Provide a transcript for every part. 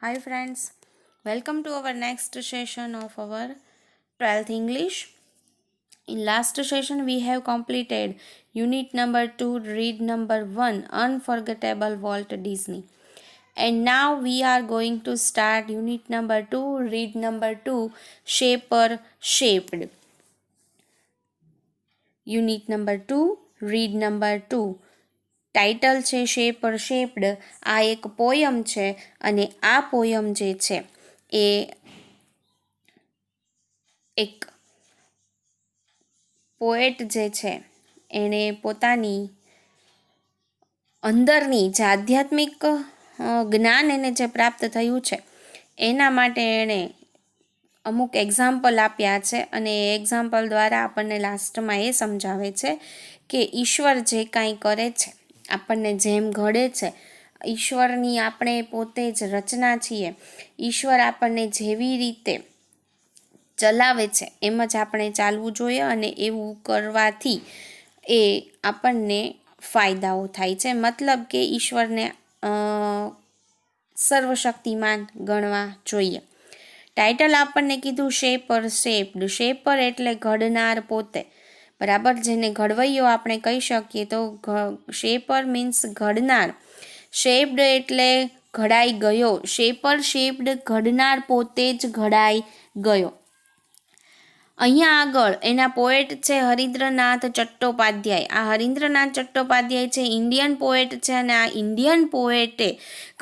Hi friends, welcome to our next session of our 12th English. In last session we have completed unit number 2, read number 1, Unforgettable Walt Disney. And now we are going to start unit number 2, read number 2, Shaper Shaped. Unit number 2, read number 2. Title છે shaper shaped. આ એક poem છે અને આ poem જે છે એ એક poet જે છે એણે પોતાની અંદરની જે આધ્યાત્મિક જ્ઞાન એને જે પ્રાપ્ત થયું છે એના માટે એણે અમુક એક્ઝામ્પલ આપ્યા છે અને એ એક્ઝામ્પલ દ્વારા આપણને લાસ્ટમાં એ સમજાવે છે કે ઈશ્વર જે કાંઈ કરે છે, આપણને જેમ ઘડે છે, ઈશ્વરની આપણે પોતે જ રચના છીએ. ઈશ્વર આપણને જેવી રીતે ચલાવે છે એમ જ આપણે ચાલવું જોઈએ અને એવું કરવાથી એ આપણને ફાયદાઓ થાય છે. મતલબ કે ઈશ્વરને સર્વશક્તિમાન ગણવા જોઈએ. ટાઇટલ આપણને કીધું શેપર શેપ્ડ. શેપર એટલે ઘડનાર પોતે, બરાબર, જેને ઘડવૈયો આપણે કહી શકીએ. તો શેપર મીન્સ ઘડનાર. શેપ્ડ એટલે ઘડાઈ ગયો. શેપર શેપ્ડ ઘડનાર પોતે જ ઘડાઈ ગયો. અહીંયા આગળ એના પોએટ છે હરીન્દ્રનાથ ચટ્ટોપાધ્યાય. આ હરીન્દ્રનાથ ચટ્ટોપાધ્યાય છે ઇન્ડિયન પોએટ છે અને આ ઇન્ડિયન પોએટે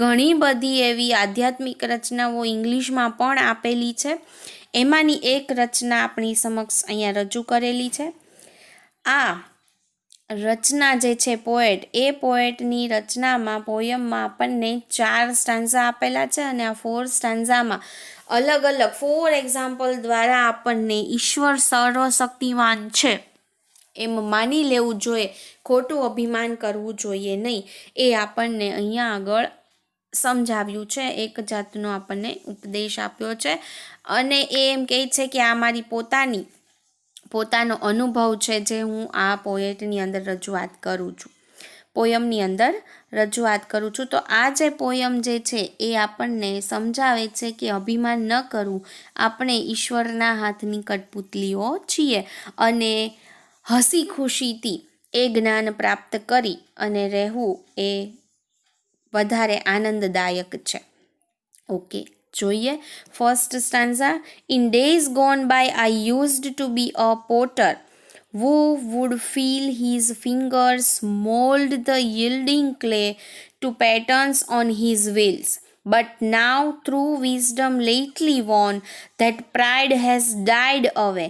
ઘણી બધી એવી આધ્યાત્મિક રચનાઓ ઇંગ્લિશમાં પણ આપેલી છે. એમાંની એક રચના આપણી સમક્ષ અહીંયા રજૂ કરેલી છે. આ રચના જે છે પોએટ, એ પોએટની રચનામાં પોયમમાં આપણને 4 સ્ટાન્ઝા આપેલા છે અને આ 4 સ્ટાન્ઝામાં અલગ અલગ 4 એક્ઝામ્પલ દ્વારા આપણને ઈશ્વર સર્વશક્તિમાન છે એમ માની લેવું જોઈએ, ખોટું અભિમાન કરવું જોઈએ નહીં. એ આપણને અહીંયા આગળ સમજાવ્યું છે, એક જાતનો આપણને ઉપદેશ આપ્યો છે અને એ એમ કહે છે કે આ મારી પોતાનો અનુભવ છે જે હું આ પોએટની અંદર રજૂઆત કરું છું, પોયમની અંદર રજૂઆત કરું છું. તો આ જે પોયમ જે છે એ આપણને સમજાવે છે કે અભિમાન ન કરવું, આપણે ઈશ્વરના હાથની કઠપુતલીઓ છીએ અને હસી ખુશીથી એ જ્ઞાન પ્રાપ્ત કરી અને રહેવું એ વધારે આનંદદાયક છે. ઓકે, જોઈએ first stanza. In days gone by I used to be a potter who would feel his fingers mold the yielding clay to patterns on his wheels. But now, through wisdom lately won, that pride has died away.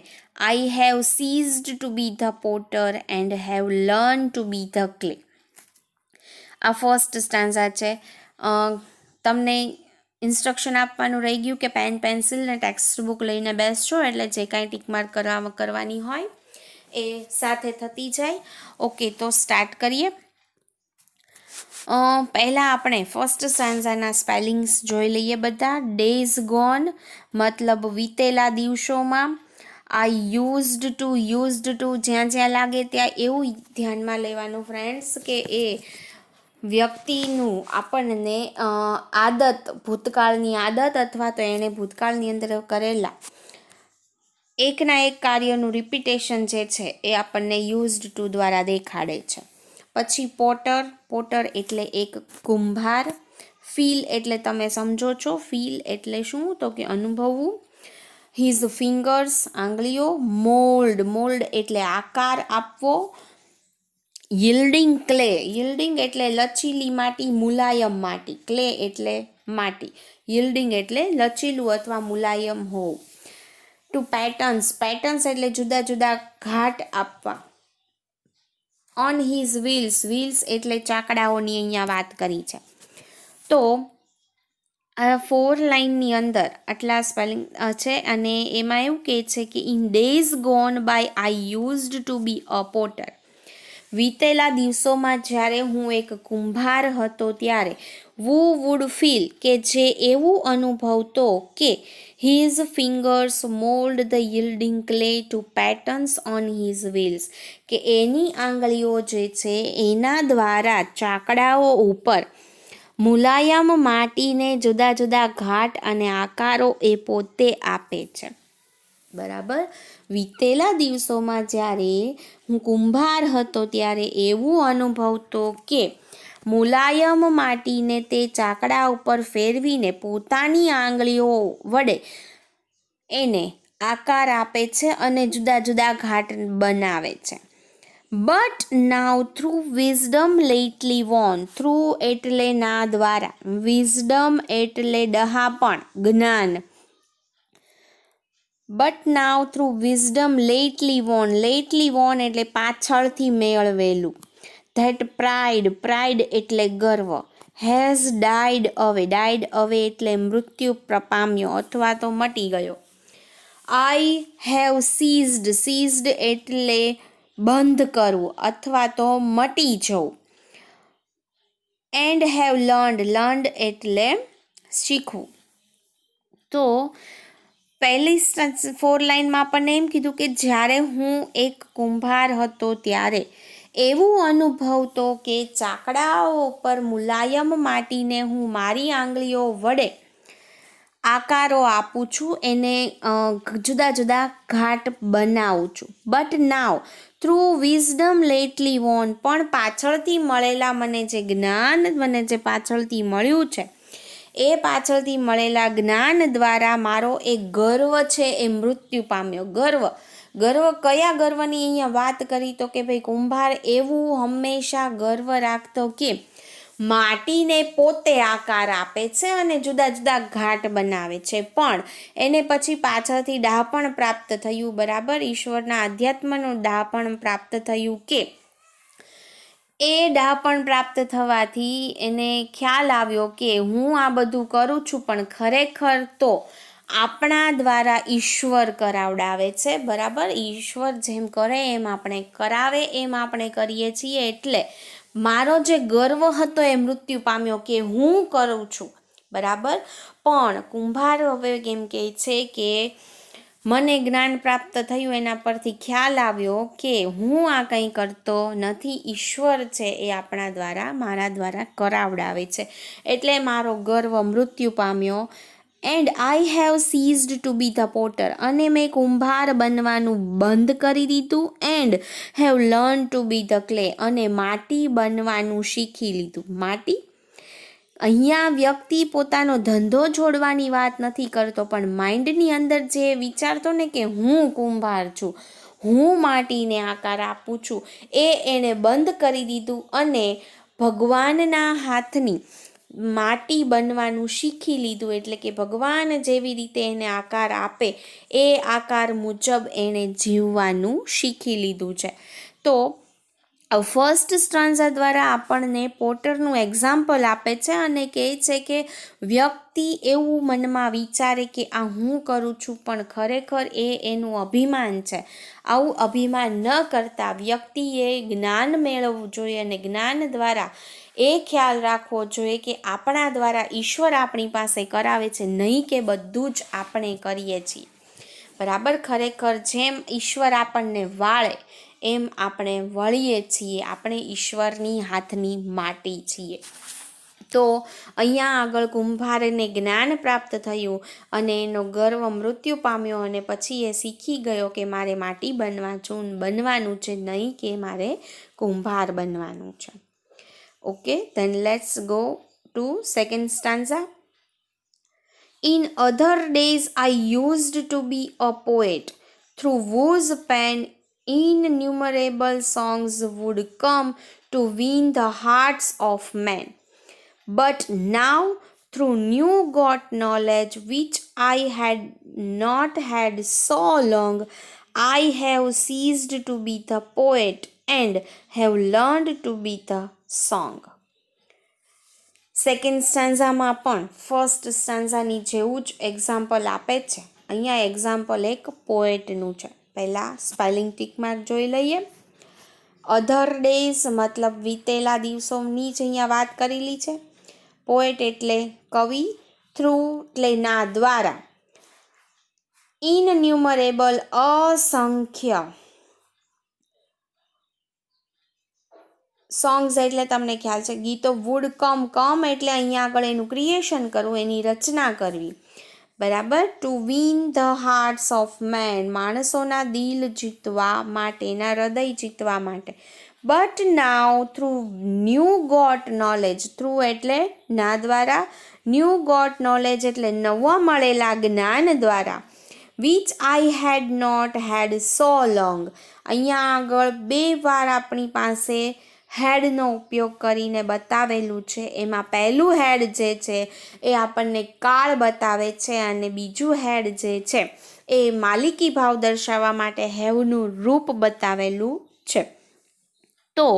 I have ceased to be the potter and have learned to be the clay. આ first stanza છે. તમને instruction આપવાનું રહી ગયું કે pen pencil ને text book લઈને બેસજો એટલે જે કાંઈ ટીક માર્ક કરવાની હોય એ સાથે થતી જાય. ઓકે, તો સ્ટાર્ટ કરીએ. પહેલાં આપણે ફર્સ્ટ સ્ટાન્ઝાના સ્પેલિંગ્સ જોઈ લઈએ બધા. ડેઝ ગોન મતલબ વીતેલા દિવસોમાં. આઈ યુઝડ ટુ જ્યાં જ્યાં લાગે ત્યાં એવું ધ્યાનમાં લેવાનું ફ્રેન્ડ્સ કે એ વ્યક્તિનું આપણને આદત, ભૂતકાળની આદત અથવા તો એણે ભૂતકાળની અંદર કરેલા એકના એક કાર્યનું રિપીટેશન જે છે એ આપણને યુઝડ ટુ દ્વારા દેખાડે છે. પછી પોટર એટલે એક કુંભાર. ફીલ એટલે તમે સમજો છો, ફીલ એટલે શું તો કે અનુભવવું. હિઝ ફિંગર્સ આંગળીઓ. મોલ્ડ એટલે આકાર આપવો. યીલ્ડિંગ એટલે લચીલી માટી, મુલાયમ માટી. ક્લે એટલે માટી. યીલ્ડિંગ એટલે લચીલું અથવા મુલાયમ હોવું. ટુ પેટર્ન્સ એટલે જુદા જુદા ઘાટ આપવા. ઓન હિઝ વ્હીલ્સ એટલે ચાકડાઓની અહીંયા વાત કરી છે. તો આ 4 લાઇનની અંદર આટલા સ્પેલિંગ છે અને એમાં એવું કહે છે કે in days gone by I used to be a potter. વીતેલા દિવસોમાં જ્યારે હું એક કુંભાર હતો ત્યારે વુ વુડ ફીલ કે જે એવું અનુભવતો કે his fingers mould the yielding clay to patterns on his wheels, કે એની આંગળીઓ જે છે એના દ્વારા ચાકડાઓ ઉપર મુલાયમ માટીને જુદા જુદા ઘાટ અને આકારો એ પોતે આપે છે. બરાબર. વીતેલા દિવસોમાં જ્યારે હું કુંભાર હતો ત્યારે એવું અનુભવતો કે મુલાયમ માટીને તે ચાકડા ઉપર ફેરવીને પોતાની આંગળીઓ વડે એને આકાર આપે છે અને જુદા જુદા ઘાટ બનાવે છે. But now through wisdom lately won, through એટલે ના દ્વારા, વિઝડમ એટલે ડહાપણ, જ્ઞાન. But now through wisdom lately won એટલે પાછળથી મેળવેલું. ધેટ પ્રાઇડ, પ્રાઇડ એટલે ગર્વ. હેઝ ડાઈડ અવે એટલે મૃત્યુ પામ્યો અથવા તો મટી ગયો. આઈ હેવ સીઝડ એટલે બંધ કરવું અથવા તો મટી જવું. એન્ડ હેવ લર્ન્ડ એટલે શીખવું. તો પહેલી 4 લાઈનમાં આપણને એમ કીધું કે જ્યારે હું એક કુંભાર હતો ત્યારે એવું અનુભવતો કે ચાકડાઓ પર મુલાયમ માટીને હું મારી આંગળીઓ વડે આકારો આપું છું, એને જુદા જુદા ઘાટ બનાવું છું. But now through wisdom lately won, પણ પાછળથી મળેલા મને જે જ્ઞાન મને જે પાછળથી મળ્યું છે એ પાછળથી મળેલા જ્ઞાન દ્વારા મારો એક ગર્વ છે એ મૃત્યુ પામ્યો. ગર્વ કયા ગર્વની અહીંયા વાત કરી તો કે ભાઈ કુંભાર એવું હંમેશા ગર્વ રાખતો કે માટીને પોતે આકાર આપે છે અને જુદા જુદા ઘાટ બનાવે છે, પણ એને પછી પાછળથી ડહાપણ પ્રાપ્ત થયું. બરાબર. ઈશ્વરના અધ્યાત્મનું ડહાપણ પ્રાપ્ત થયું કે એ ડહાપણ પ્રાપ્ત થવાથી એને ખ્યાલ આવ્યો કે હું આ બધું કરું છું પણ ખરેખર તો આપણા દ્વારા ઈશ્વર કરાવડાવે છે. બરાબર. ઈશ્વર જેમ કરે એમ આપણે કરાવે એમ આપણે કરીએ છીએ. એટલે મારો જે ગર્વ હતો એ મૃત્યુ પામ્યો કે હું કરું છું. બરાબર. પણ કુંભાર હવે કેમ કહે છે કે મને જ્ઞાન પ્રાપ્ત થયું, એના પરથી ખ્યાલ આવ્યો કે હું આ કંઈ કરતો નથી, ઈશ્વર છે એ આપણા દ્વારા મારા દ્વારા કરાવડાવે છે. એટલે મારો ગર્વ મૃત્યુ પામ્યો. And I have ceased to be the potter, અને મેં કુંભાર બનવાનું બંધ કરી દીધું. And have learn to be the clay, અને માટી બનવાનું શીખી લીધું. માટી, અહીંયા વ્યક્તિ પોતાનો ધંધો છોડવાની વાત નથી કરતો, પણ માઇન્ડની અંદર જે વિચારતો ને કે હું કુંભાર છું, હું માટીને આકાર આપું છું, એને બંધ કરી દીધું અને ભગવાનના હાથની માટી બનવાનું શીખી લીધું. એટલે કે ભગવાન જેવી રીતે એને આકાર આપે એ આકાર મુજબ એણે જીવવાનું શીખી લીધું છે. તો ફર્સ્ટ સ્ટાન્ઝા દ્વારા આપણને પોટરનું એક્ઝામ્પલ આપે છે અને કહે છે કે વ્યક્તિ એવું મનમાં વિચારે કે આ હું કરું છું, પણ ખરેખર એ એનું અભિમાન છે. આવું અભિમાન ન કરતા વ્યક્તિએ જ્ઞાન મેળવવું જોઈએ અને જ્ઞાન દ્વારા એ ખ્યાલ રાખવો જોઈએ કે આપણા દ્વારા ઈશ્વર આપણી પાસે કરાવે છે, નહીં કે બધું જ આપણે કરીએ છીએ. બરાબર. ખરેખર જેમ ઈશ્વર આપણને વાળે એમ આપણે વળીએ છીએ. આપણે ઈશ્વરની હાથની માટી છીએ. તો અહીંયા આગળ કુંભારને જ્ઞાન પ્રાપ્ત થયું અને એનો ગર્વ મૃત્યુ પામ્યો અને પછી એ શીખી ગયો કે મારે માટી બનવાનું છે, નહીં કે મારે કુંભાર બનવાનું છે. Okay, then let's go to second stanza. In other days I used to be a poet, through whose pen innumerable songs would come to win the hearts of men. But now, through new got knowledge which I had not had so long, I have ceased to be the poet and have learned to be the song. Second સ્ટાન્ઝામાં પણ first સ્ટાન્ઝાની જેવું જ example આપે છે. અહીંયા example એક પોએટનું છે. પહેલાં સ્પેલિંગ ટિક માર્ક જોઈ લઈએ. અધર ડેઝ મતલબ વીતેલા દિવસોની જ અહીંયા વાત કરેલી છે. પોએટ એટલે કવિ, થ્રુ એટલે ના દ્વારા, ઇનન્યુમરેબલ અસંખ્ય, સોંગ્સ એટલે તમને ખ્યાલ છે ગીતો. વુડ કમ એટલે અહીંયા આગળ એનું ક્રિએશન કરવું, એની રચના કરવી, બરાબર. To win the hearts of men, માણસોના દિલ જીતવા માટે, એના હૃદય જીતવા માટે. But now through new got knowledge, through એટલે ના દ્વારા, ન્યૂ ગોટ નોલેજ એટલે નવા મળેલા જ્ઞાન દ્વારા, which I had not had so long. અહીંયા આગળ 2 વાર આપણી પાસે હેડનો ઉપયોગ કરીને બતાવેલું છે. એમાં પહેલું હેડ જે છે એ આપણને કાળ બતાવે છે, અને બીજું હેડ જે છે એ માલિકી ભાવ દર્શાવવા માટે હેવનું રૂપ બતાવેલું છે. તો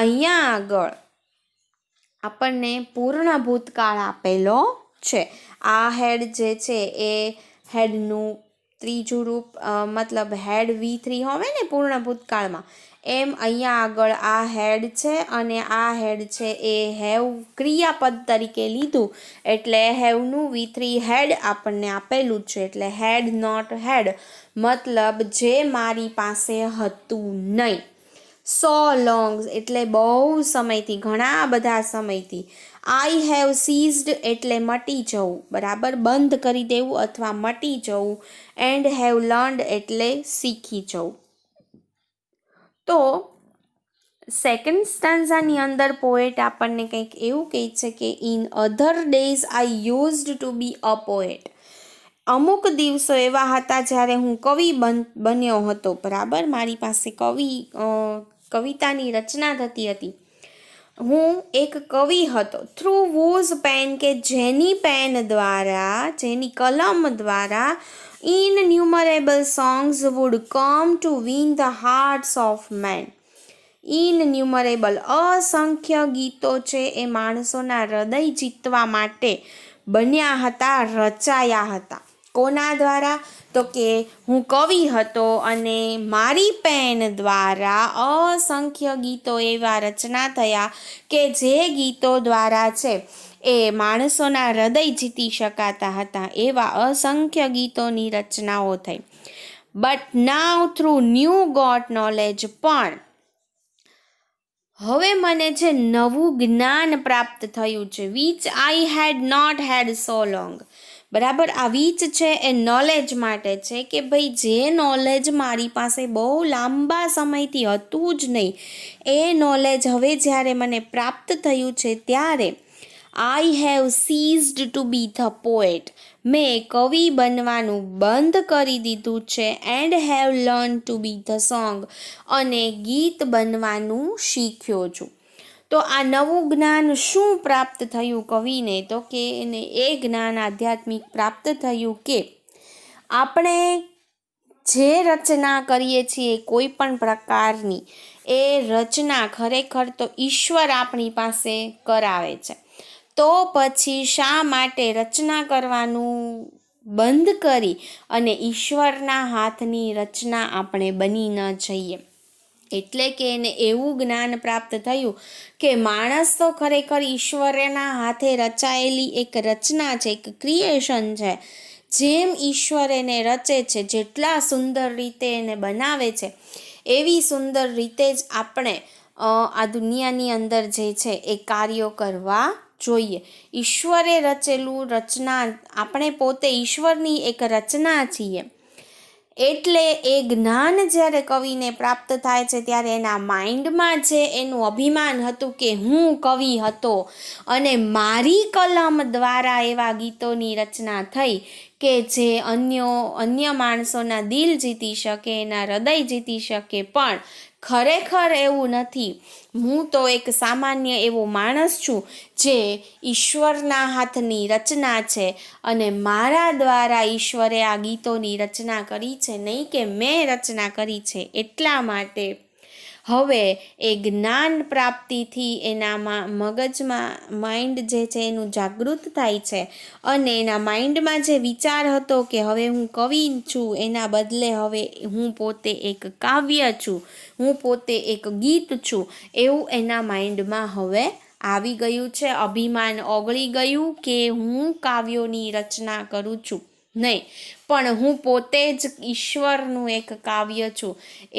અહીંયા આગળ આપણને પૂર્ણ ભૂતકાળ આપેલો છે. આ હેડ જે છે એ હેડનું ત્રીજું રૂપ, મતલબ હેડ V3 હોય ને પૂર્ણ ભૂતકાળમાં, એમ અહીંયા આગળ આ હેડ છે, અને આ હેડ છે એ હેવ ક્રિયાપદ તરીકે લીધું એટલે હેવનું V3 હેડ આપણને આપેલું છે. એટલે હેડ નોટ હેડ મતલબ જે મારી પાસે હતું નહીં. સો લોંગ એટલે બહુ સમયથી, ઘણા બધા સમયથી. આઈ હેવ સીઝડ એટલે મટી જવું, બરાબર, બંધ કરી દેવું અથવા મટી જવું. એન્ડ હેવ લર્ન્ડ એટલે શીખી જવું. તો સેકન્ડ સ્ટાન્ઝાની અંદર પોએટ આપણને કંઈક એવું કહે છે કે in other days I used to be a poet. અમુક દિવસો એવા હતા જ્યારે હું કવિ બન્યો હતો, બરાબર, મારી પાસે કવિતાની રચના થતી હતી, હું એક કવિ હતો. થ્રુ વોઝ પેન કે જેની પેન દ્વારા, જેની કલમ દ્વારા, innumerable songs would come to win the hearts of men. Innumerable અસંખ્ય ગીતો છે એ માણસોના હૃદય જીતવા માટે બન્યા હતા, રચાયા હતા. કોના દ્વારા? તો કે હું કવિ હતો અને મારી પેન દ્વારા અસંખ્ય ગીતો એવા રચના થયા કે જે ગીતો દ્વારા છે એ માણસોના હૃદય જીતી શકાતા હતા. એવા અસંખ્ય ગીતોની રચનાઓ થઈ. But now through new got knowledge, પણ હવે મને છે નવું જ્ઞાન પ્રાપ્ત થયું છે. Which I had not had so long, બરાબર. આ વીચ છે એ નોલેજ માટે છે કે ભાઈ જે નોલેજ મારી પાસે બહુ લાંબા સમયથી હતું જ નહીં, એ નોલેજ હવે જ્યારે મને પ્રાપ્ત થયું છે ત્યારે I have ceased to be the poet, મેં કવિ બનવાનું બંધ કરી દીધું છે. And have learn to be the song, અને ગીત બનવાનું શીખ્યો છું. તો આ નવું જ્ઞાન શું પ્રાપ્ત થયું કવિને? તો કે એને એ જ્ઞાન આધ્યાત્મિક પ્રાપ્ત થયું કે આપણે જે રચના કરીએ છીએ કોઈ પણ પ્રકારની, એ રચના ખરેખર તો ઈશ્વર આપણી પાસે કરાવે છે. તો પછી શા માટે રચના કરવાનું બંધ કરી અને ઈશ્વરના હાથની રચના આપણે બની ન જઈએ? એટલે કે એને એવું જ્ઞાન પ્રાપ્ત થયું કે માણસ તો ખરેખર ઈશ્વરના હાથે રચાયેલી એક રચના છે, એક ક્રિએશન છે. જેમ ઈશ્વર એને રચે છે, જેટલા સુંદર રીતે એને બનાવે છે, એવી સુંદર રીતે જ આપણે આ દુનિયાની અંદર જે છે એ કાર્યો કરવા જોઈએ. ઈશ્વરે રચેલું રચના, આપણે પોતે ઈશ્વરની એક રચના છીએ. એટલે એ જ્ઞાન જ્યારે કવિને પ્રાપ્ત થાય છે ત્યારે એના માઇન્ડમાં જે એનું અભિમાન હતું કે હું કવિ હતો અને મારી કલમ દ્વારા એવા ગીતોની રચના થઈ કે જે અન્ય માણસોના દિલ જીતી શકે, એના હૃદય જીતી શકે, પણ ખરેખર એવું નથી. હું તો એક સામાન્ય એવો માણસ છું જે ઈશ્વરના હાથની રચના છે, અને મારા દ્વારા ઈશ્વરે આ ગીતોની રચના કરી છે, નહીં કે મેં રચના કરી છે. એટલા માટે હવે એ જ્ઞાન પ્રાપ્તિથી એનામાં મગજમાં માઇન્ડ જે છે એનું જાગૃત થાય છે, અને એના માઇન્ડમાં જે વિચાર હતો કે હવે હું કવિ છું, એના બદલે હવે હું પોતે એક કાવ્ય છું, હું પોતે એક ગીત છું, એવું એના માઇન્ડમાં હવે આવી ગયું છે. અભિમાન ઓગળી ગયું કે હું કાવ્યોની રચના કરું છું, નહીં, પણ હું પોતે જ ઈશ્વરનું એક કાવ્ય છું,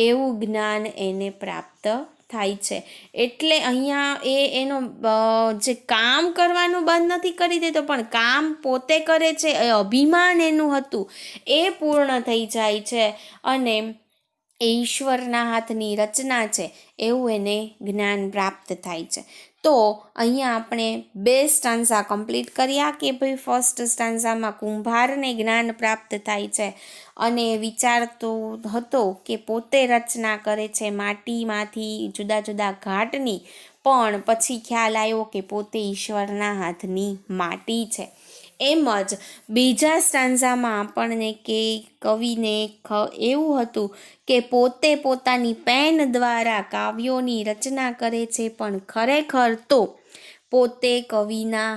એવું જ્ઞાન એને પ્રાપ્ત થાય છે. એટલે અહીંયા એનો જે કામ કરવાનું બંધ નથી કરી દેતો, પણ કામ પોતે કરે છે, એ અભિમાન એનું હતું એ પૂર્ણ થઈ જાય છે અને એ ઈશ્વરના હાથની રચના છે એવું એને જ્ઞાન પ્રાપ્ત થાય છે. તો અહીંયા આપણે 2 સ્ટાન્ઝા કમ્પ્લીટ કર્યા કે ભાઈ ફર્સ્ટ સ્ટાન્ઝામાં કુંભારને જ્ઞાન પ્રાપ્ત થાય છે અને વિચારતો હતો કે પોતે રચના કરે છે માટીમાંથી જુદા જુદા ઘાટની, પણ પછી ખ્યાલ આવ્યો કે પોતે ઈશ્વરના હાથની માટી છે. એમ જ બીજા સ્ટાન્ઝામાં આપણને કે કવિને એવું હતું કે પોતે પોતાની પેન દ્વારા કાવ્યોની રચના કરે છે, પણ ખરેખર તો પોતે કવિના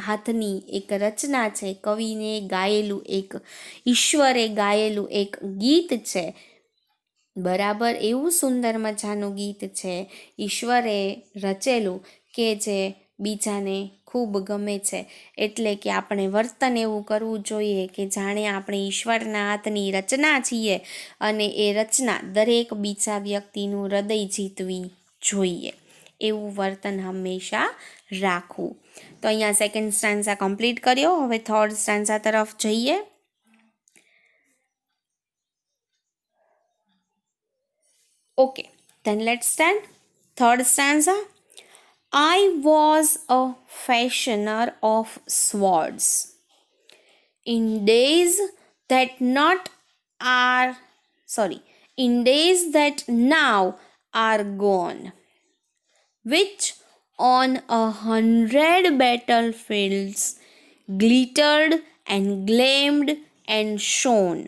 હાથની એક રચના છે, કવિને ગાયેલું એક, ઈશ્વરે ગાયેલું એક ગીત છે. બરાબર, એવું સુંદર મજાનું ગીત છે ઈશ્વરે રચેલું કે જે બીજાને ખૂબ ગમે છે. એટલે કે આપણે વર્તન એવું કરવું જોઈએ કે જાણે આપણે ઈશ્વરના હાથની રચના છીએ અને એ રચના દરેક બીજા વ્યક્તિનું હૃદય જીતવી જોઈએ, એવું વર્તન હંમેશા રાખવું. તો અહીંયા સેકન્ડ સ્ટાન્ઝા કમ્પ્લીટ કર્યો. હવે થર્ડ સ્ટાન્ઝા તરફ જઈએ. Okay, then let's start. Third stanza. I was a fashioner of swords in days that now are gone, which on 100 battlefields glittered and gleamed and shone.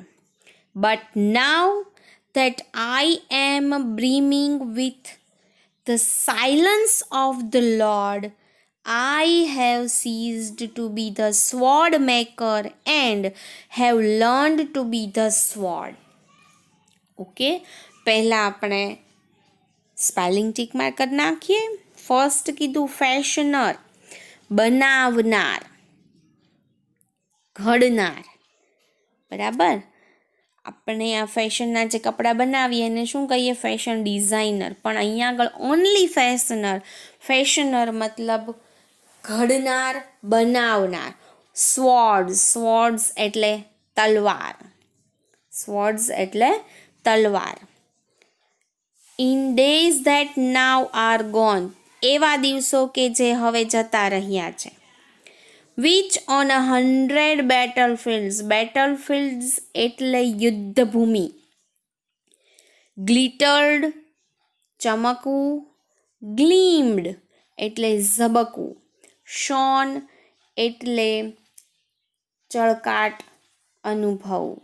But now that I am brimming with the silence of the Lord, I have ceased to be the sword maker and have learned to be the sword. Okay, પહેલાં આપણે spelling tick mark કરી નાખીએ. First કીધું fashioner, બનાવનાર, ઘડનાર. બરાબર, આપણે આ ફેશનના જે કપડાં બનાવીએ એને શું કહીએ? Fashion designer. પણ અહીંયા આગળ ઓનલી ફેશનર મતલબ ઘડનાર, બનાવનાર. સ્વોર્ડ્સ એટલે તલવાર. In days that now are gone, એવા દિવસો કે જે હવે જતા રહ્યા છે. which on 100 battlefields એટલે યુદ્ધભૂમિ. glittered ચમકવું, gleamed એટલે ઝબકવું, shone એટલે ચળકાટ અનુભવવું.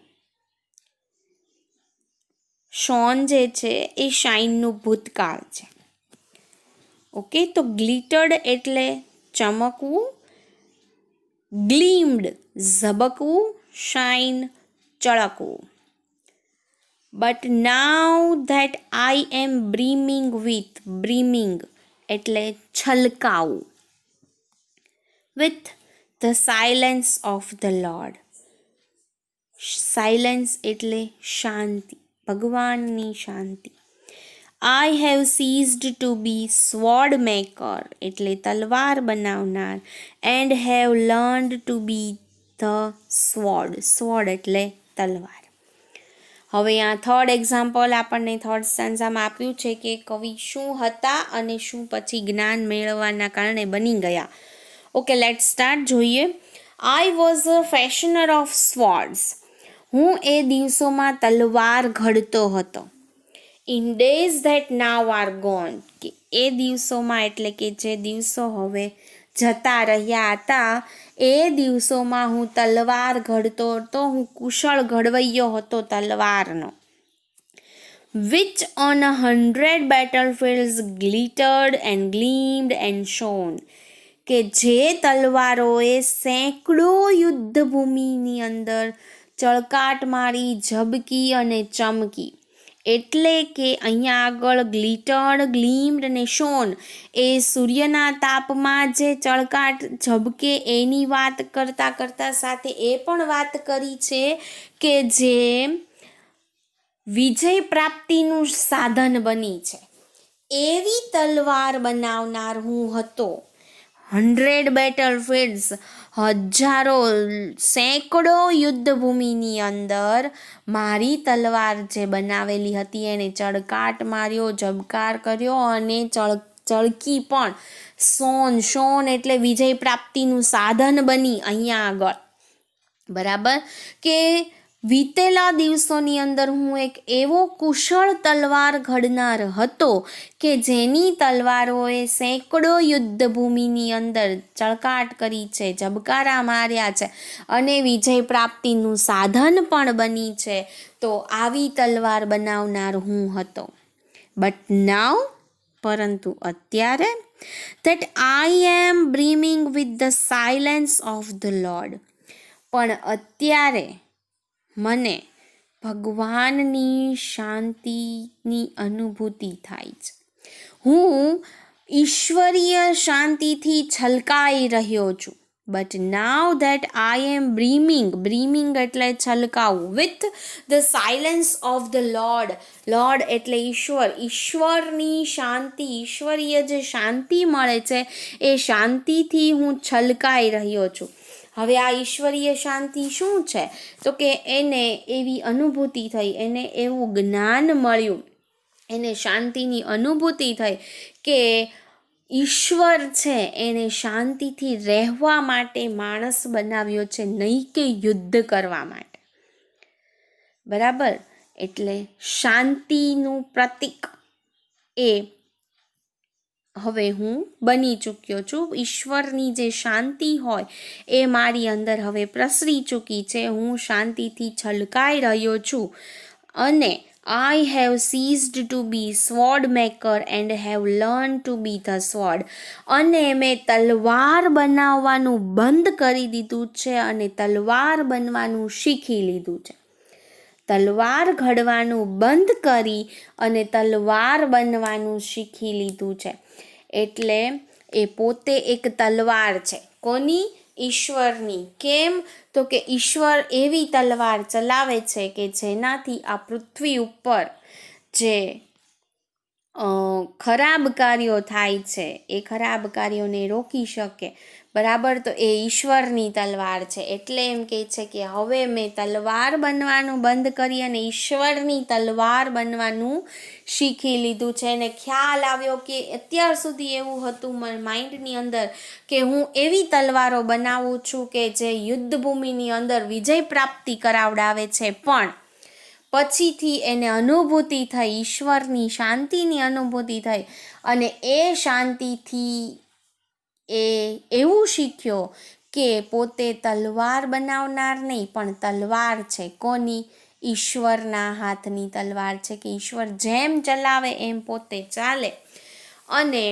શોન જે છે એ શાઇનનું ભૂતકાળ છે. ઓકે, તો ગ્લિટર્ડ એટલે ચમકવું, ગ્લીમ્ડ ઝબકવું, શાઇન ચળકવું. But now that I am brimming એટલે છલકાવું, with the silence of the Lord. Silence એટલે શાંતિ, ભગવાનની શાંતિ. I have ceased to be sword maker એટલે તલવાર બનાવનાર, and have learned to be the sword એટલે તલવાર. હવે આ થર્ડ એક્ઝામ્પલ આપણને થર્ડ સ્ટાન્ઝામાં આપ્યું છે કે કવિ શું હતા અને શું પછી જ્ઞાન મેળવવાના કારણે બની ગયા. Okay, late start. જોઈએ. I was a fashioner of swords. હું એ દિવસોમાં તલવાર ઘડતો હતો. In days that now are gone, કે એ દિવસોમાં એટલે કે જે દિવસો હવે જતા રહ્યા હતા એ દિવસોમાં હું તલવાર ઘડતો હતો, હું કુશળ ઘડવૈયો હતો તલવારનો. which on 100 battlefields glittered and gleamed and shone, કે જે તલવારોએ સેંકડો યુદ્ધભૂમિની અંદર ચળકાટ મારી, ઝબકી અને ચમકી. એટલે કે અહીંયા આગળ ગ્લિટર્ડ, ગ્લીમ્ડ અને શોન એ સૂર્યના તાપમાં જે ચળકાટ ઝબકે એની વાત કરતાં સાથે એ પણ વાત કરી છે કે જે વિજય પ્રાપ્તિનું સાધન બની છે. એવી તલવાર બનાવનાર હું હતો. 100 બેટલફિલ્ડ્સ, હજારો સેંકડો યુદ્ધભૂમિની અંદર મારી તલવાર જે બનાવેલી હતી એને ચળકાટ માર્યો, જબકાર કર્યો અને ચળકી પણ શોન એટલે વિજય પ્રાપ્તિનું સાધન બની અહીંયા આગળ. બરાબર કે વીતેલા દિવસોની અંદર હું એક એવો કુશળ તલવાર ઘડનાર હતો કે જેની તલવારોએ સેંકડો યુદ્ધભૂમિની અંદર ચળકાટ કરી છે, જબકારા માર્યા છે અને વિજય પ્રાપ્તિનું સાધન પણ બની છે. તો આવી તલવાર બનાવનાર હું હતો. બટ નાઉ, પરંતુ અત્યારે, that I am brimming with the silence of the Lord. પણ અત્યારે મને ભગવાનની શાંતિની અનુભૂતિ થાય છે. હું ઈશ્વરીય શાંતિથી છલકાઈ રહ્યો છું. But now that I am brimming એટલે છલકાવું, with the silence of the Lord એટલે ઈશ્વરની શાંતિ, ઈશ્વરીય જે શાંતિ મળે છે એ શાંતિથી હું છલકાઈ રહ્યો છું. હવે આ ઈશ્વરીય શાંતિ શું છે? તો કે એને એવી અનુભૂતિ થઈ, એને એવું જ્ઞાન મળ્યું, એને શાંતિની અનુભૂતિ થઈ કે ઈશ્વર છે એને શાંતિથી રહેવા માટે માણસ બનાવ્યો છે, નહીં કે યુદ્ધ કરવા માટે. બરાબર? એટલે શાંતિનું પ્રતીક એ હવે હું બની ચૂક્યો છું. ઈશ્વરની જે શાંતિ હોય એ મારી અંદર હવે પ્રસરી ચૂકી છે. હું શાંતિથી છલકાઈ રહ્યો છું અને I have ceased to be sword maker and have learned to be the sword. અને મેં તલવાર બનાવવાનું બંધ કરી દીધું છે અને તલવાર બનવાનું શીખી લીધું છે. તલવાર ઘડવાનું બંધ કરી અને તલવાર બનવાનું શીખી લીધું છે. એટલે એ પોતે એક તલવાર છે. કોની? ઈશ્વરની. કેમ? તો કે ઈશ્વર એવી તલવાર ચલાવે છે કે જેનાથી આ પૃથ્વી ઉપર જે ખરાબ કાર્યો થાય છે એ ખરાબ કાર્યોને રોકી શકે. બરાબર? તો એ ઈશ્વરની તલવાર છે. એટલે એમ કહે છે કે હવે મેં તલવાર બનવાનું બંધ કરી અને ઈશ્વરની તલવાર બનવાનું શીખી લીધું છે. અને ખ્યાલ આવ્યો કે અત્યાર સુધી એવું હતું માઇન્ડની અંદર કે હું એવી તલવારો બનાવું છું કે જે યુદ્ધભૂમિની અંદર વિજય પ્રાપ્તિ કરાવડાવે છે, પણ પછીથી એને અનુભૂતિ થઈ, ઈશ્વરની શાંતિની અનુભૂતિ થઈ અને એ શાંતિથી એ એવું શીખ્યો કે પોતે તલવાર બનાવનાર નહીં, પણ તલવાર છે. કોની? ઈશ્વરના હાથની તલવાર છે કે ઈશ્વર જેમ ચલાવે એમ પોતે ચાલે અને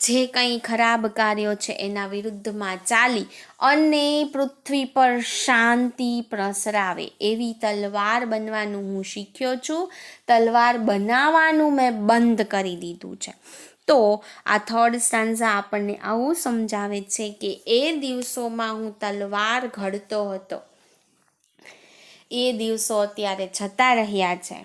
જે કંઈ ખરાબ કાર્યો છે એના વિરુદ્ધમાં ચાલી અને પૃથ્વી પર શાંતિ પ્રસરાવે એવી તલવાર બનવાનું હું શીખ્યો છું. તલવાર બનાવવાનું મેં બંધ કરી દીધું છે. તો આ થર્ડ સ્ટાન્ઝા આપણને આવું સમજાવે છે કે એ દિવસોમાં હું તલવાર ઘડતો હતો, એ દિવસો અત્યારે જતા રહ્યા છે.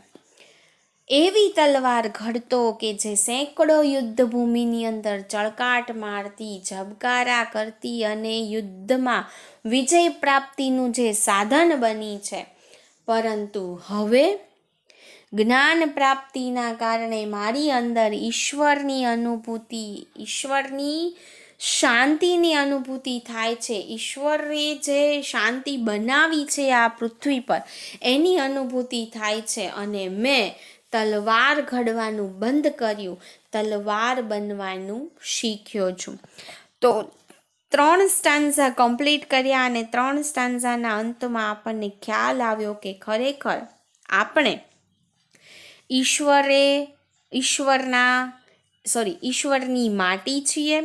એવી તલવાર ઘડતો કે જે સેંકડો યુદ્ધભૂમિની અંદર ચળકાટ મારતી, ઝબકારા કરતી અને યુદ્ધમાં વિજય પ્રાપ્તિનું જે સાધન બની છે. પરંતુ હવે જ્ઞાન પ્રાપ્તિના કારણે મારી અંદર ઈશ્વરની અનુભૂતિ, ઈશ્વરની શાંતિની અનુભૂતિ થાય છે. ઈશ્વરે જે શાંતિ બનાવી છે આ પૃથ્વી પર એની અનુભૂતિ થાય છે અને મેં તલવાર ઘડવાનું બંધ કર્યું, તલવાર બનવાનું શીખ્યો છું. તો 3 સ્ટાન્ઝા કમ્પ્લીટ કર્યા અને 3 સ્ટાન્ઝાના અંતમાં આપણને ખ્યાલ આવ્યો કે ખરેખર આપણે ઈશ્વરની માટી છીએ,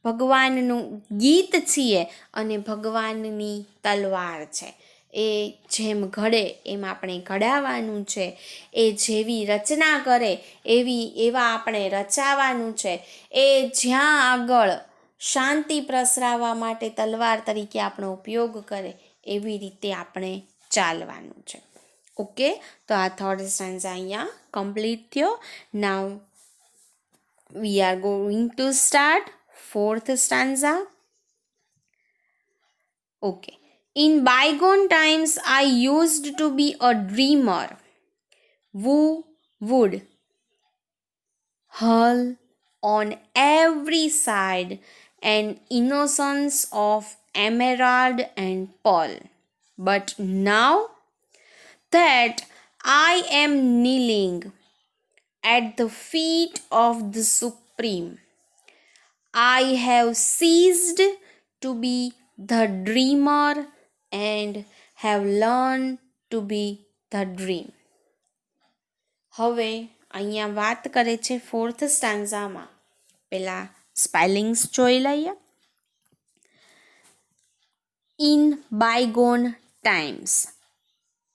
ભગવાનનું ગીત છીએ અને ભગવાનની તલવાર છે. એ જેમ ઘડે એમ આપણે ઘડાવવાનું છે, એ જેવી રચના કરે એવા આપણે રચાવાનું છે. એ જ્યાં આગળ શાંતિ પ્રસરાવવા માટે તલવાર તરીકે આપણો ઉપયોગ કરે એવી રીતે આપણે ચાલવાનું છે. ઓકે, તો આ થર્ડ સ્ટાન્ઝા અહીંયા કમ્પ્લીટ થયો. નાવ We are going to start fourth stanza. Okay. In bygone times, I used to be a dreamer who would hull on every side an innocence of emerald and pearl. But now that I am kneeling at the feet of the Supreme, I have ceased to be the dreamer and have learned to be the dream. હવે અહીંયા વાત કરે છે fourth સ્ટાન્ઝામાં. પેલા spellings જોઈ લઈએ. In bygone times,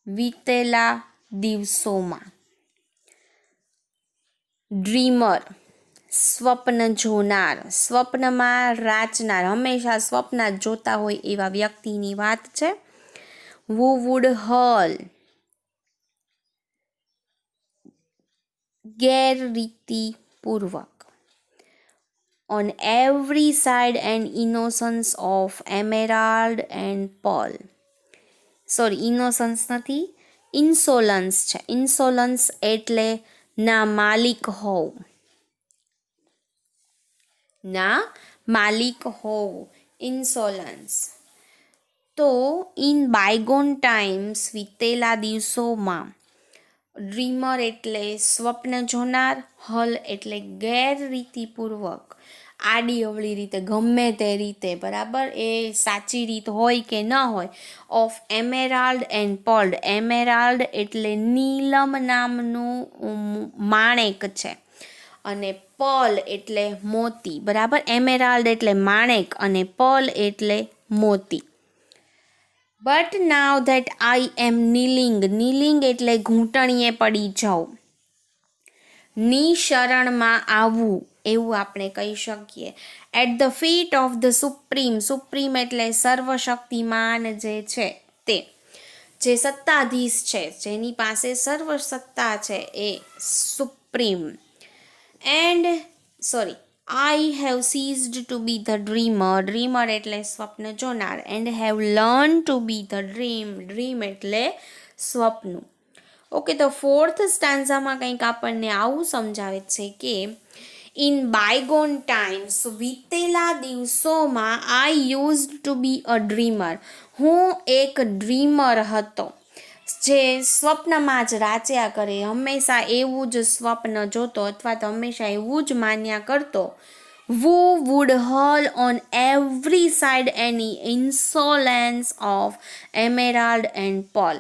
વીતેલા દિવસોમાં. ડ્રીમર, સ્વપ્ન જોનાર, સ્વપ્નમાં રાચનાર, હંમેશા સ્વપ્ન જોતા હોય એવા વ્યક્તિની વાત છે. who would hull, ગેરરીતિપૂર્વક. on every side an innocence of emerald and pearl. Sorry, innocence નથી, ઇન્સોલન્સ છે. ઇન્સોલન્સ એટલે ના માલિક હોવ, ના માલિક હોવ, ઇન્સોલન્સ. તો ઇન બાયગોન ટાઈમ્સ, વીતેલા દિવસોમાં. ડ્રીમર એટલે સ્વપ્ન જોનાર, હલ એટલે ગેરરીતિપૂર્વક, આડી અવળી રીતે, ગમે તે રીતે, બરાબર, એ સાચી રીત હોય કે ન હોય. ઓફ એમેરાલ્ડ એન્ડ પર્લ્ડ, એમેરાલ્ડ એટલે નીલમ નામનું માણેક છે, અને પર્લ એટલે મોતી, બરાબર. એમેરાલ્ડ એટલે માણેક અને પર્લ એટલે મોતી. બટ નાવ ધેટ આઈ એમ નીલિંગ, નીલિંગ એટલે ઘૂંટણીએ પડી જાઉં, ની શરણમાં આવવું, એવું આપણે કહી શકીએ. At the feet of the supreme, supreme એટલે સર્વશક્તિમાન જે છે તે, જે સત્તાધીશ છે, જેની પાસે સર્વ સત્તા છે, એ supreme. And sorry, I have ceased to be the dreamer, dreamer એટલે સ્વપ્ન જોનાર, and have learned to be the dream, dream એટલે સ્વપ્ન. ઓકે, તો ફોર્થ સ્ટાન્ઝામાં કંઈક આપણને આવું સમજાવે છે કે ઇન બાયગોન ટાઈમ્સ, વીતેલા દિવસોમાં, I used to be a dreamer, હું એક ડ્રીમર હતો, જે સ્વપ્નમાં જ રાચ્યા કરે, હંમેશા એવું જ સ્વપ્ન જોતો અથવા તો હંમેશા એવું જ માન્યા કરતો. who would hull on every side any insolence of emerald and pearl,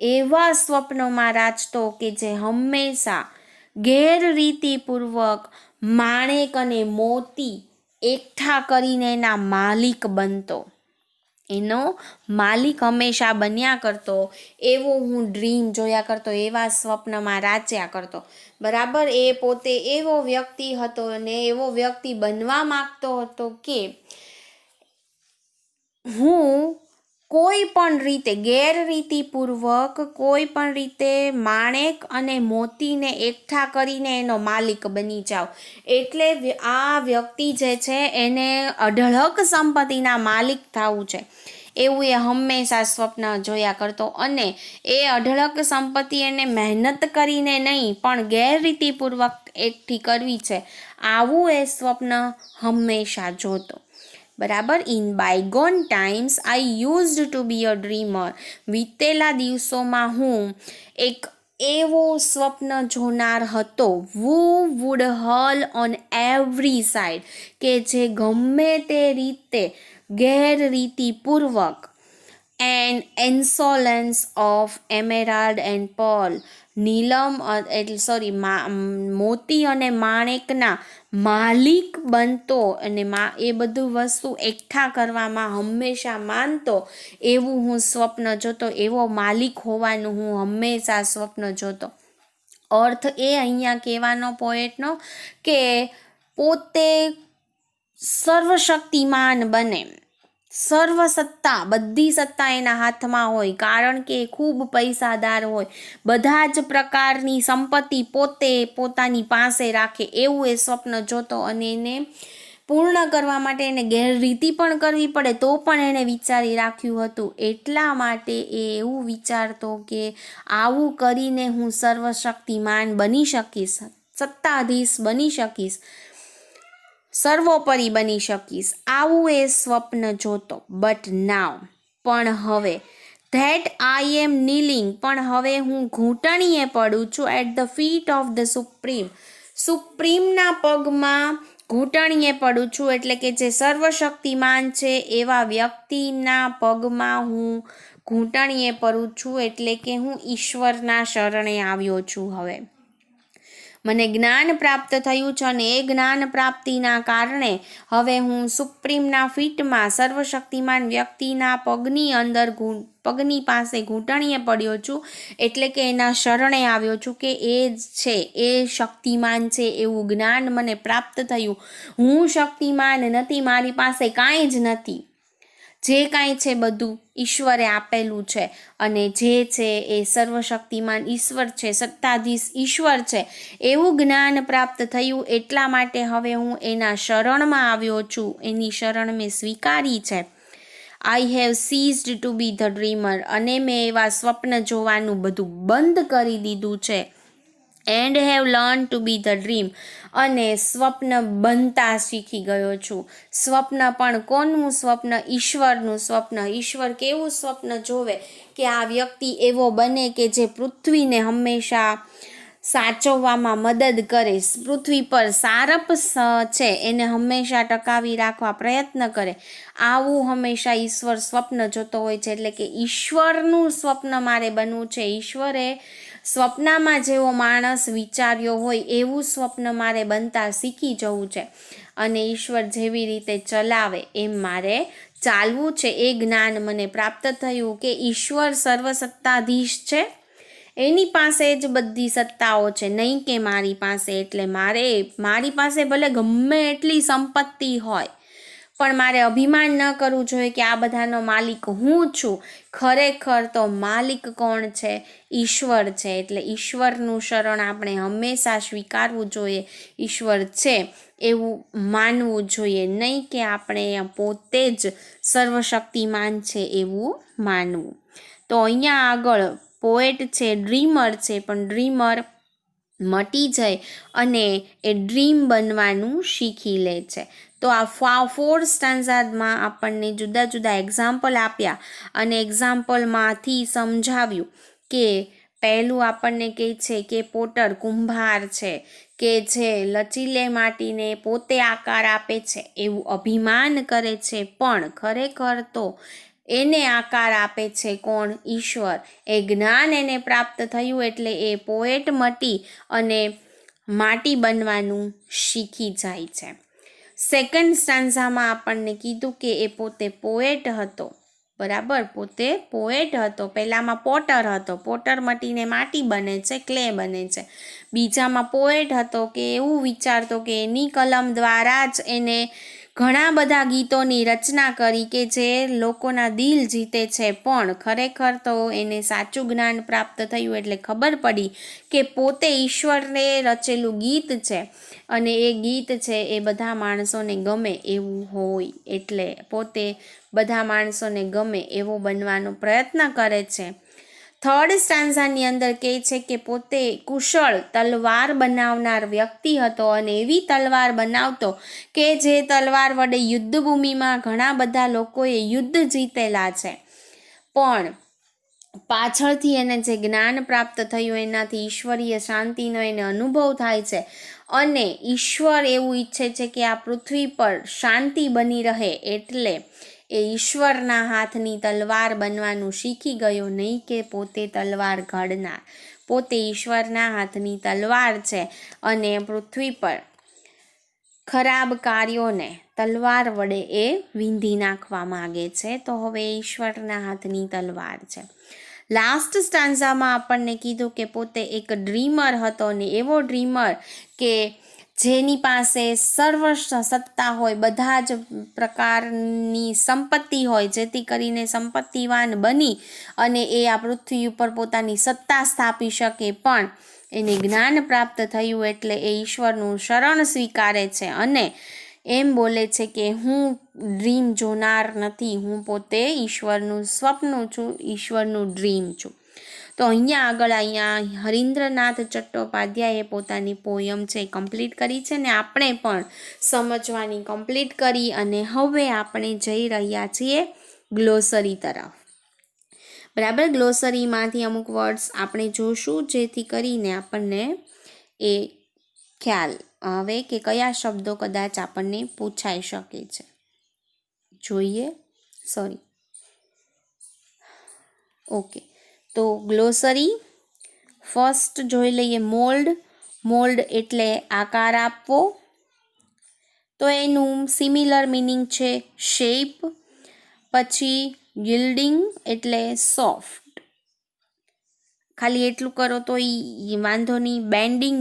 એવા સ્વપ્નોમાં રાચતો કે જે હંમેશા ગેરરીતિપૂર્વક માણેક અને મોતી એકઠા કરીને એના માલિક બનતો, એનો માલિક હંમેશા બન્યા કરતો, એવો હું ડ્રીમ જોયા કરતો, એવા સ્વપ્નમાં રાચ્યા કરતો, બરાબર. એ પોતે એવો વ્યક્તિ હતો અને એવો વ્યક્તિ બનવા માગતો હતો કે હું કોઈ પણ રીતે ગેરરીતિપૂર્વક કોઈ પણ રીતે માણેક અને મોતીને એકઠા કરીને એનો માલિક બની જાવ. એટલે આ વ્યક્તિ જે છે એને અઢળક સંપત્તિના માલિક થવું છે, એવું એ હંમેશા સ્વપ્ન જોયા કરતો, અને એ અઢળક સંપત્તિ એને મહેનત કરીને નહીં પણ ગેરરીતિપૂર્વક એકઠી કરવી છે, આવું એ સ્વપ્ન હંમેશા જોતો, બરાબર. In bygone times I used to be a dreamer, વીતેલા દિવસોમાં હું એક એવો સ્વપ્ન જોનાર હતો. who would hull on every side, કે જે ગમે તે રીતે ગેરરીતિપૂર્વક, and insolence of emerald and pearl, નીલમ એટલે સોરી મોતી અને માણેકના માલિક બનતો, અને એ બધું વસ્તુ એકઠા કરવામાં હંમેશા માનતો, એવું હું સ્વપ્ન જોતો, એવો માલિક હોવાનું હું હંમેશા સ્વપ્ન જોતો. અર્થ એ અહીંયા કહેવાનો પોએટનો કે પોતે સર્વશક્તિમાન બને, સર્વ સત્તા, બધી સત્તા એના હાથમાં હોય, કારણ કે એ ખૂબ પૈસાદાર હોય, બધા જ પ્રકારની સંપત્તિ પોતે પોતાની પાસે રાખે, એવું એ સ્વપ્ન જોતો. અને એને પૂર્ણ કરવા માટે એને ગેરરીતિ પણ કરવી પડે તો પણ એણે વિચારી રાખ્યું હતું. એટલા માટે એ એવું વિચારતો કે આવું કરીને હું સર્વશક્તિમાન બની શકીશ, સત્તાધીશ બની શકીશ, સર્વોપરી બની શકીશ, આવું એ સ્વપ્ન જોતો. બટ નાવ, પણ હવે, ધેટ આઈ એમ નીલિંગ, પણ હવે હું ઘૂંટણીએ પડું છું, at the feet of the supreme, સુપ્રીમના પગમાં ઘૂંટણીએ પડું છું, એટલે કે જે સર્વશક્તિમાન છે એવા વ્યક્તિના પગમાં હું ઘૂંટણીએ પડું છું, એટલે કે હું ઈશ્વરના શરણે આવ્યો છું. હવે મને જ્ઞાન પ્રાપ્ત થયું છે અને એ જ્ઞાન પ્રાપ્તિના કારણે હવે હું સુપ્રીમના ફીટમાં સર્વશક્તિમાન વ્યક્તિના પગની અંદર પગની પાસે ઘૂંટણીએ પડ્યો છું, એટલે કે એના શરણે આવ્યો છું કે એ જ છે, એ શક્તિમાન છે એવું જ્ઞાન મને પ્રાપ્ત થયું. હું શક્તિમાન નથી, મારી પાસે કાંઈ જ નથી, જે કાંઈ છે બધું ઈશ્વરે આપેલું છે, અને જે છે એ સર્વશક્તિમાન ઈશ્વર છે, સત્તાધીશ ઈશ્વર છે, એવું જ્ઞાન પ્રાપ્ત થયું. એટલા માટે હવે હું એના શરણમાં આવ્યો છું, એની શરણ મેં સ્વીકારી છે. I have ceased to be the dreamer, અને મેં એવા સ્વપ્ન જોવાનું બધું બંધ કરી દીધું છે. And have learn to be the dream, અને સ્વપ્ન બનતા શીખી ગયો છું. સ્વપ્ન પણ કોનું સ્વપ્ન? ઈશ્વરનું સ્વપ્ન. ઈશ્વર કેવું સ્વપ્ન જોવે કે આ વ્યક્તિ એવો બને કે જે પૃથ્વીને હંમેશા સાચવવામાં મદદ કરે, પૃથ્વી પર સારપ છે એને હંમેશા ટકાવી રાખવા પ્રયત્ન કરે, આવું હંમેશા ઈશ્વર સ્વપ્ન જોતો હોય છે. એટલે કે ઈશ્વરનું સ્વપ્ન મારે બનવું છે. ઈશ્વરે સ્વપ્નમાં જેવો માણસ વિચાર્યો હોય એવું સ્વપ્ન મારે બનતા શીખી જવું છે, અને ઈશ્વર જેવી રીતે ચલાવે એમ મારે ચાલવું છે. એ જ્ઞાન મને પ્રાપ્ત થયું કે ઈશ્વર સર્વસત્તાધીશ છે, એની પાસે જ બધી સત્તાઓ છે, નહીં કે મારી પાસે. એટલે મારી પાસે ભલે ગમે એટલી સંપત્તિ હોય, પણ મારે અભિમાન ન કરવું જોઈએ કે આ બધાનો માલિક હું છું. ખરેખર તો માલિક કોણ છે? ઈશ્વર છે. એટલે ઈશ્વરનું શરણ આપણે હંમેશા સ્વીકારવું જોઈએ, ઈશ્વર છે એવું માનવું જોઈએ, નહીં કે આપણે પોતે જ સર્વશક્તિમાન છે એવું માનવું. તો અહીંયા આગળ પોએટ છે, ડ્રીમર છે, પણ ડ્રીમર મટી જાય અને એ ડ્રીમ બનવાનું શીખી લે છે. તો આ 4 સ્ટાન્ઝામાં આપણને જુદા જુદા એક્ઝામ્પલ આપ્યા, અને એક્ઝામ્પલમાંથી સમજાવ્યું કે પહેલું આપણને કહે છે કે પોટર કુંભાર છે કે જે લચીલે માટીને પોતે આકાર આપે છે એવું અભિમાન કરે છે, પણ ખરેખર તો એને આકાર આપે છે કોણ? ઈશ્વર. એ જ્ઞાન એને પ્રાપ્ત થયું એટલે એ પોએટ મટી અને માટી બનવાનું શીખી જાય છે. સેકન્ડ સ્ટાન્ઝામાં આપણને કીધું કે એ પોતે પોએટ હતો, બરાબર, પોતે પોએટ હતો. પહેલામાં પોટર હતો, પોટર મટીને માટી બને છે, ક્લે બને છે. બીજામાં પોએટ હતો કે એવું વિચારતો કે એની કલમ દ્વારા જ એને ઘણા બધા ગીતોની રચના કરી કે જે લોકોના દિલ જીતે છે, પણ ખરેખર તો એને સાચું જ્ઞાન પ્રાપ્ત થયું એટલે ખબર પડી કે પોતે ઈશ્વરને રચેલું ગીત છે, અને એ ગીત છે એ બધા માણસોને ગમે એવું હોય, એટલે પોતે બધા માણસોને ગમે એવો બનવાનો પ્રયત્ન કરે છે. થર્ડ સ્ટાન્ઝાની અંદર કહે છે કે પોતે કુશળ તલવાર બનાવનાર વ્યક્તિ હતો, અને એવી તલવાર બનાવતો કે જે તલવાર વડે યુદ્ધભૂમિમાં ઘણા બધા લોકોએ યુદ્ધ જીતેલા છે, પણ પાછળથી એને જે જ્ઞાન પ્રાપ્ત થયું એનાથી ઈશ્વરીય શાંતિનો એને અનુભવ થાય છે, અને ઈશ્વર એવું ઈચ્છે છે કે આ પૃથ્વી પર શાંતિ બની રહે, એટલે એ ઈશ્વરના હાથની તલવાર બનવાનું શીખી ગયો, નહીં કે પોતે તલવાર ઘડનાર. પોતે ઈશ્વરના હાથની તલવાર છે અને પૃથ્વી પર ખરાબ કાર્યોને તલવાર વડે એ વીંધી નાખવા માગે છે, તો હવે ઈશ્વરના હાથની તલવાર છે. લાસ્ટ સ્ટાન્ઝામાં આપણને કીધું કે પોતે એક ડ્રીમર હતો, ને એવો ડ્રીમર કે જેની પાસે સર્વ સત્તા હોય, બધા જ પ્રકારની સંપત્તિ હોય, જેથી કરીને સંપત્તિવાન બની અને એ આ પૃથ્વી ઉપર પોતાની સત્તા સ્થાપી શકે, પણ એને જ્ઞાન પ્રાપ્ત થયું એટલે એ ઈશ્વરનું શરણ સ્વીકારે છે અને એમ બોલે છે કે હું ડ્રીમ જોનાર નથી, હું પોતે ઈશ્વરનું સ્વપ્ન છું, ઈશ્વરનું ડ્રીમ છું. તો અહીંયા હરીન્દ્રનાથ ચટ્ટોપાધ્યાયે પોતાની પોયમ છે કમ્પ્લીટ કરી છે ને આપણે પણ સમજવાની કમ્પ્લીટ કરી અને હવે આપણે જઈ રહ્યા છીએ ગ્લોસરી તરફ. બરાબર, ગ્લોસરીમાંથી અમુક વર્ડ્સ આપણે જોશું જેથી કરીને આપણને એ ખ્યાલ આવે કે કયા શબ્દો કદાચ આપણને પૂછાઈ શકે છે. જોઈએ, ઓકે. તો ગ્લોસરી ફર્સ્ટ જોઈ લઈએ. મોલ્ડ એટલે આકાર આપવો, તો એનું સિમિલર મિનિંગ છે શેપ. પછી yielding એટલે સોફ્ટ, ખાલી એટલું કરો તો વાંધો નહીં.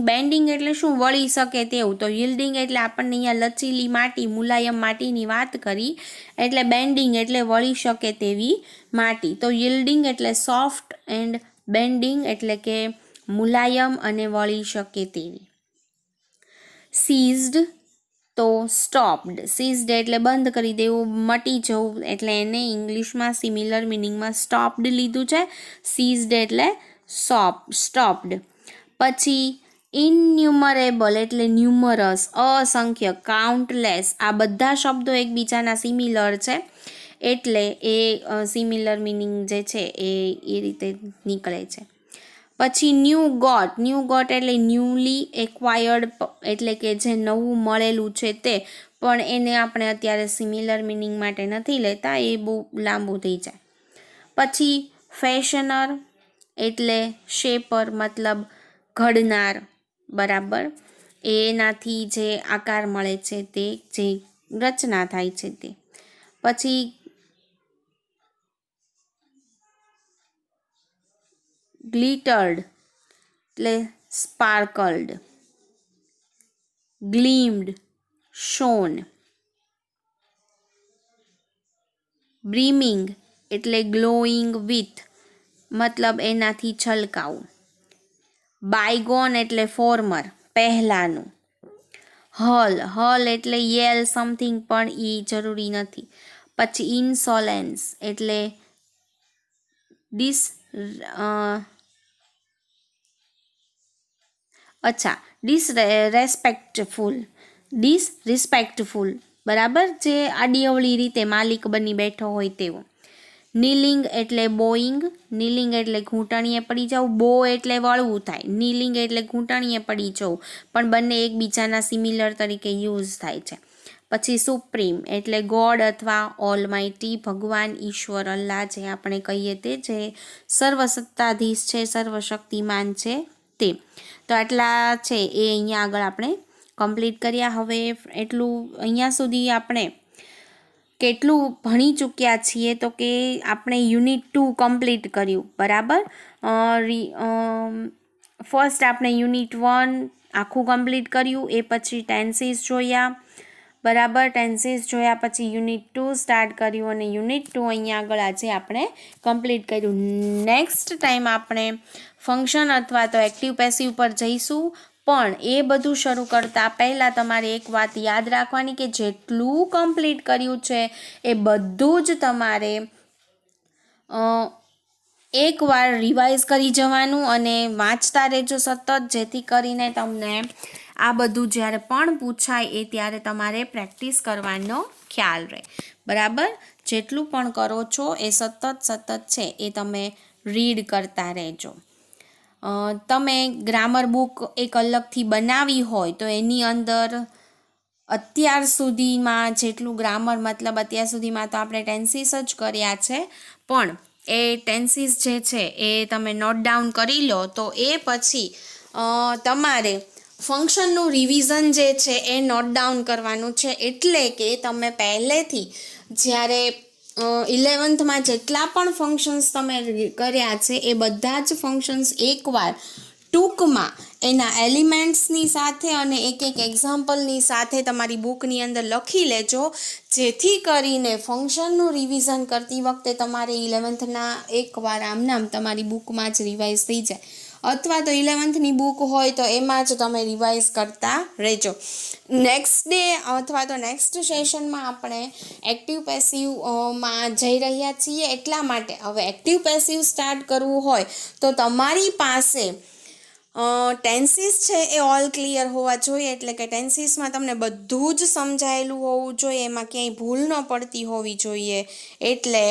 બેન્ડિંગ એટલે શું? વળી શકે તેવું. તો yielding એટલે આપણને અહીંયા લચીલી માટી, મુલાયમ માટીની વાત કરી, એટલે બેન્ડિંગ એટલે વળી શકે તેવી માટી. તો yielding એટલે સોફ્ટ એન્ડ બેન્ડિંગ એટલે કે મુલાયમ અને વળી શકે તેવી. સીઝડ તો સીઝડ એટલે બંધ કરી દેવું, મટી જવું, એટલે એને ઇંગ્લિશમાં સિમિલર મિનિંગમાં સ્ટોપ્ડ લીધું છે. સીઝડ એટલે સ્ટોપ્ડ. પછી ઇન્યુમરેબલ એટલે ન્યુમરસ, અસંખ્ય, કાઉન્ટલેસ. આ બધા શબ્દો એકબીજાના સિમિલર છે એટલે એ સિમિલર મિનિંગ જે છે એ રીતે નીકળે છે. પછી ન્યૂ ગોટ એટલે ન્યૂલી એક્વાયર્ડ એટલે કે જે નવું મળેલું છે તે, પણ એને આપણે અત્યારે સિમિલર મિનિંગ માટે નથી લેતા, એ બહુ લાંબુ થઈ જાય. પછી ફેશનર એટલે શેપર મતલબ ઘડનાર, બરાબર, એનાથી જે આકાર મળે છે તે, જે રચના થાય છે તે. પછી ગ્લિટર્ડ એટલે સ્પાર્કલ્ડ, ગ્લીમ્ડ, શોન. બ્રીમિંગ એટલે ગ્લોઈંગ વિથ, મતલબ એનાથી છલકાવું. બાયગોન એટલે ફોર્મર, પહેલાંનું. હલ એટલે યેલ સમથિંગ, પણ એ જરૂરી નથી. પછી ઇન્સોલેન્સ એટલે ડિસરિસ્પેક્ટફુલ, બરાબર, જે આડીઅવળી રીતે માલિક બની બેઠો હોય તેવો. નીલિંગ એટલે બોઈંગ, નીલિંગ એટલે ઘૂંટણીએ પડી જવું, બો એટલે વળવું થાય, નીલિંગ એટલે ઘૂંટણીએ પડી જવું, પણ બંને એકબીજાના સિમિલર તરીકે યુઝ થાય છે. પછી સુપ્રીમ એટલે ગોડ અથવા ઓલમાઇટી, ભગવાન, ઈશ્વર, અલ્લાહ જે આપણે કહીએ તે, જે સર્વસત્તાધીશ છે, સર્વશક્તિમાન છે તે. તો આટલા છે એ અહીંયા આગળ આપણે કમ્પ્લીટ કર્યા. હવે એટલું અહીંયા સુધી આપણે કેટલું ભણી ચૂક્યા છીએ, તો કે આપણે યુનિટ 2 કમ્પ્લીટ કર્યું, બરાબર. ફર્સ્ટ આપણે યુનિટ 1 આખું કમ્પ્લીટ કર્યું, એ પછી ટેન્સીસ જોયા, બરાબર. ટેન્સીસ જોયા પછી યુનિટ 2 સ્ટાર્ટ કર્યું અને યુનિટ 2 અહીંયા આગળ આજે આપણે કમ્પ્લીટ કર્યું. નેક્સ્ટ ટાઈમ આપણે ફંક્શન અથવા તો એક્ટિવ પેસિવ પર જઈશું, પણ એ બધું શરૂ કરતાં પહેલાં તમારે એક વાત યાદ રાખવાની કે જેટલું કમ્પ્લીટ કર્યું છે એ બધું જ તમારે એકવાર રિવાઇઝ કરી જવાનું અને વાંચતા રહેજો સતત, જેથી કરીને તમને આ બધું જ્યારે પણ પૂછાય એ ત્યારે તમારે પ્રેક્ટિસ કરવાનો ખ્યાલ રહે, બરાબર. જેટલું પણ કરો છો એ સતત છે એ તમે રીડ કરતા રહેજો. તમે ગ્રામર બુક એક અલગથી બનાવી હોય તો એની અંદર અત્યાર સુધીમાં જેટલું ગ્રામર, મતલબ અત્યાર સુધીમાં તો આપણે ટેન્સીસ જ કર્યા છે, પણ એ ટેન્સીસ જે છે એ તમે નોટ ડાઉન કરી લો, તો એ પછી તમારે ફંક્શનનું રિવિઝન જે છે એ નોટ ડાઉન કરવાનું છે. એટલે કે તમે પહેલેથી જ્યારે 11th જેટલા પણ ફંક્શન્સ તમે કર્યા છે એ બધા જ ફંક્શન્સ એકવાર ટૂંકમાં એના એલિમેન્ટ્સની સાથે અને એક એક એક્ઝામ્પલની સાથે તમારી બુકની અંદર લખી લેજો, જેથી કરીને ફંક્શનનું રિવિઝન કરતી વખતે તમારે 11થના એકવાર આમનામ તમારી બુકમાં જ રિવાઇઝ થઈ જાય, અથવા તો 11થની બુક હોય તો એમાં જ તમે રિવાઇઝ કરતા રહેજો. નેક્સ્ટ ડે અથવા તો નેક્સ્ટ સેશનમાં આપણે એક્ટિવ પેસિવમાં જઈ રહ્યા છીએ. એટલા માટે હવે એક્ટિવ પેસિવ સ્ટાર્ટ કરવું હોય તો તમારી પાસે ટેન્સીસ છે એ ઓલ ક્લિયર હોવા જોઈએ, એટલે કે ટેન્સીસમાં તમને બધું જ સમજાયેલું હોવું જોઈએ, એમાં ક્યાંય ભૂલ ન પડતી હોવી જોઈએ. એટલે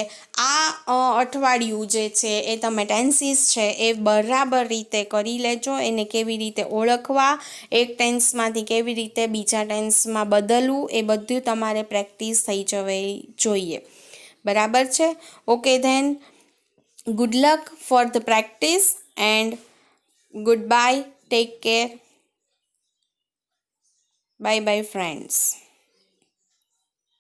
આ અઠવાડિયું જે છે એ તમે ટેન્સીસ છે એ બરાબર રીતે કરી લેજો. એને કેવી રીતે ઓળખવા, એક ટેન્સમાંથી કેવી રીતે બીજા ટેન્સમાં બદલવું, એ બધું તમારે પ્રેક્ટિસ થઈ જવી જોઈએ. બરાબર છે? Okay then, good luck for the practice and goodbye, take care, bye bye friends.